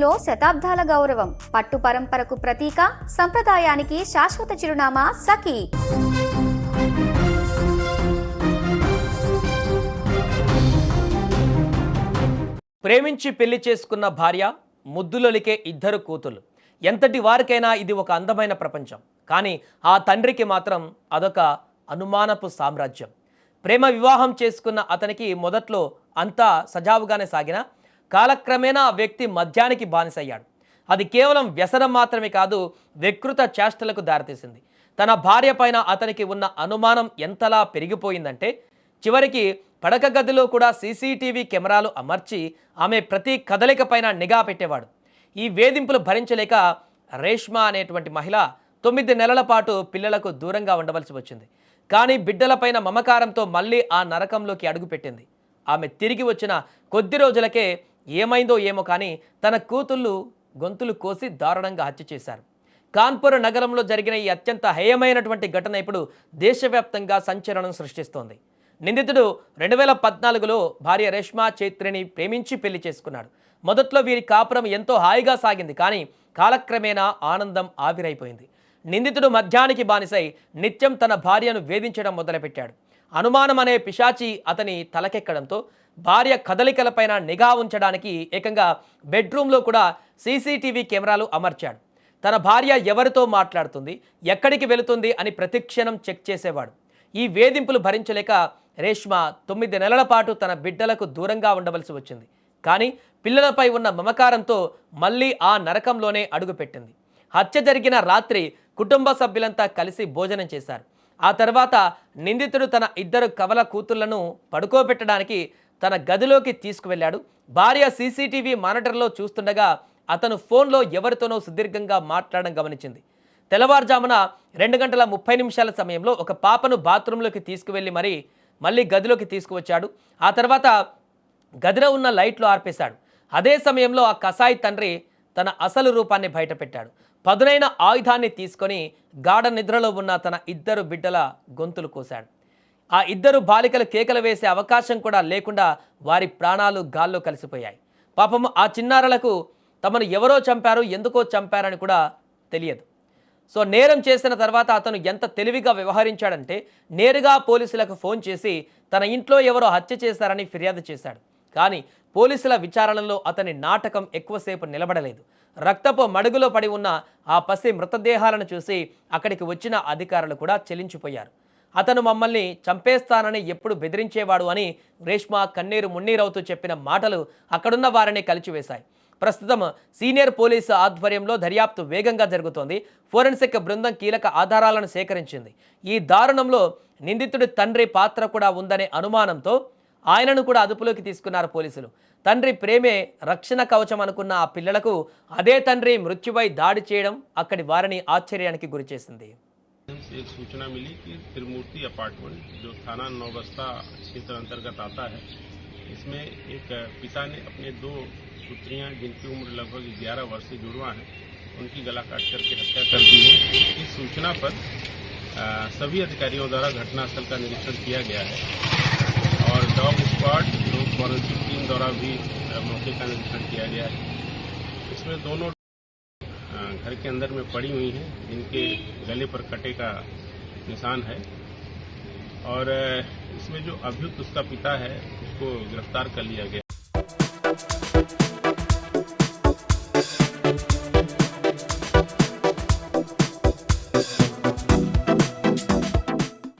మనసులో శతాబ్దాల గౌరవం, పట్టు పరంపరకు ప్రతీక, సంప్రదాయానికి శాశ్వత చిరునామా సఖీ. ప్రేమించి పెళ్లి చేసుకున్న భార్య, ముద్దులొలికే ఇద్దరు కూతులు. ఎంతటి వారికైనా ఇది ఒక అందమైన ప్రపంచం. కానీ ఆ తండ్రికి మాత్రం అదొక అనుమానపు సామ్రాజ్యం. ప్రేమ వివాహం చేసుకున్న అతనికి మొదట్లో అంతా సజావుగానే సాగినా కాలక్రమేణా ఆ వ్యక్తి మద్యానికి బానిసయ్యాడు. అది కేవలం వ్యసనం మాత్రమే కాదు, వికృత చేష్టలకు దారితీసింది. తన భార్య పైన అతనికి ఉన్న అనుమానం ఎంతలా పెరిగిపోయిందంటే చివరికి పడక గదిలో కూడా సీసీటీవీ కెమెరాలు అమర్చి ఆమె ప్రతి కదలిక పైన నిఘా పెట్టేవాడు. ఈ వేధింపులు భరించలేక రేష్మా అనేటువంటి మహిళ 9 నెలల పాటు పిల్లలకు దూరంగా ఉండవలసి వచ్చింది. కానీ బిడ్డలపైన మమకారంతో మళ్ళీ ఆ నరకంలోకి అడుగుపెట్టింది. ఆమె తిరిగి వచ్చిన కొద్ది రోజులకే ఏమైందో ఏమో కానీ తన కూతుళ్ళు గొంతులు కోసి దారుణంగా హత్య చేశారు. కాన్పూర్ నగరంలో జరిగిన ఈ అత్యంత హేయమైనటువంటి ఘటన ఇప్పుడు దేశవ్యాప్తంగా సంచలనం సృష్టిస్తోంది. నిందితుడు 2014లో భార్య రేష్మా చైత్రిని ప్రేమించి పెళ్లి చేసుకున్నాడు. మొదట్లో వీరి కాపురం ఎంతో హాయిగా సాగింది. కానీ కాలక్రమేణా ఆనందం ఆవిరైపోయింది. నిందితుడు మద్యానికి బానిసై నిత్యం తన భార్యను వేధించడం మొదలుపెట్టాడు. అనుమానం అనే పిశాచి అతని తలకెక్కడంతో భార్య కదలికలపైన నిఘా ఉంచడానికి ఏకంగా బెడ్రూమ్లో కూడా సీసీటీవీ కెమెరాలు అమర్చాడు. తన భార్య ఎవరితో మాట్లాడుతుంది, ఎక్కడికి వెళుతుంది అని ప్రతిక్షణం చెక్ చేసేవాడు. ఈ వేధింపులు భరించలేక రేష్మా 9 నెలల పాటు తన బిడ్డలకు దూరంగా ఉండవలసి వచ్చింది. కానీ పిల్లలపై ఉన్న మమకారంతో మళ్ళీ ఆ నరకంలోనే అడుగుపెట్టింది. హత్య జరిగిన రాత్రి కుటుంబ సభ్యులంతా కలిసి భోజనం చేశారు. ఆ తర్వాత నిందితుడు తన 2 కవల కూతుళ్లను పడుకోబెట్టడానికి తన గదిలోకి తీసుకువెళ్ళాడు. భార్య సీసీటీవీ మానిటర్లో చూస్తుండగా అతను ఫోన్లో ఎవరితోనో సుదీర్ఘంగా మాట్లాడడం గమనించింది. తెల్లవారుజామున 2:30 సమయంలో ఒక పాపను బాత్రూంలోకి తీసుకువెళ్ళి మళ్ళీ గదిలోకి తీసుకువచ్చాడు. ఆ తర్వాత గదిలో ఉన్న లైట్లు ఆర్పేశాడు. అదే సమయంలో ఆ కసాయి తండ్రి తన అసలు రూపాన్ని బయటపెట్టాడు. పదునైన ఆయుధాన్ని తీసుకొని గాఢ నిద్రలో ఉన్న తన 2 బిడ్డల గొంతులు కోశాడు. ఆ 2 బాలికలు కేకలు వేసే అవకాశం కూడా లేకుండా వారి ప్రాణాలు గాల్లో కలిసిపోయాయి. పాపం ఆ చిన్నారులకు తమను ఎవరో చంపారు, ఎందుకో చంపారని కూడా తెలియదు. సో నేరం చేసిన తర్వాత అతను ఎంత తెలివిగా వ్యవహరించాడంటే నేరుగా పోలీసులకు ఫోన్ చేసి తన ఇంట్లో ఎవరో హత్య చేశారని ఫిర్యాదు చేశాడు. కానీ పోలీసుల విచారణలో అతని నాటకం ఎక్కువసేపు నిలబడలేదు. రక్తపు మడుగులో పడి ఉన్న ఆ పసి మృతదేహాలను చూసి అక్కడికి వచ్చిన అధికారులు కూడా చెలించిపోయారు. అతను మమ్మల్ని చంపేస్తానని ఎప్పుడు బెదిరించేవాడు అని రేష్మా కన్నీరు మున్నీరవుతూ చెప్పిన మాటలు అక్కడున్న వారిని కలిచివేశాయి. ప్రస్తుతం సీనియర్ పోలీసు ఆధ్వర్యంలో దర్యాప్తు వేగంగా జరుగుతోంది. ఫోరెన్సిక్ బృందం కీలక ఆధారాలను సేకరించింది. ఈ దారుణంలో నిందితుడి తండ్రి పాత్ర కూడా ఉందనే అనుమానంతో ఆయనను కూడా అదుపులోకి తీసుకున్నారు పోలీసులు. తండ్రి ప్రేమే రక్షణ కవచం అనుకున్న ఆ పిల్లలకు అదే తండ్రి మృత్యువై దాడి చేయడం అక్కడి వారిని ఆశ్చర్యానికి గురిచేసింది. एक सूचना मिली कि त्रिमूर्ति अपार्टमेंट जो थाना नौबस्ता क्षेत्र अंतर्गत आता है, इसमें एक पिता ने अपने 2 पुत्रियां जिनकी उम्र लगभग 11 वर्ष से जुड़वा है, उनकी गला काट करके हत्या कर दी है। इस सूचना पर सभी अधिकारियों द्वारा घटनास्थल का निरीक्षण किया गया है और डॉग स्क्वाड लोक फॉरेंसिक टीम द्वारा भी मौके का निरीक्षण किया गया है। इसमें दोनों घर के अंदर में पड़ी हुई हैं, जिनके गले पर कटे का निशान है और इसमें जो अभियुक्त उसका पिता है उसको गिरफ्तार कर लिया गया।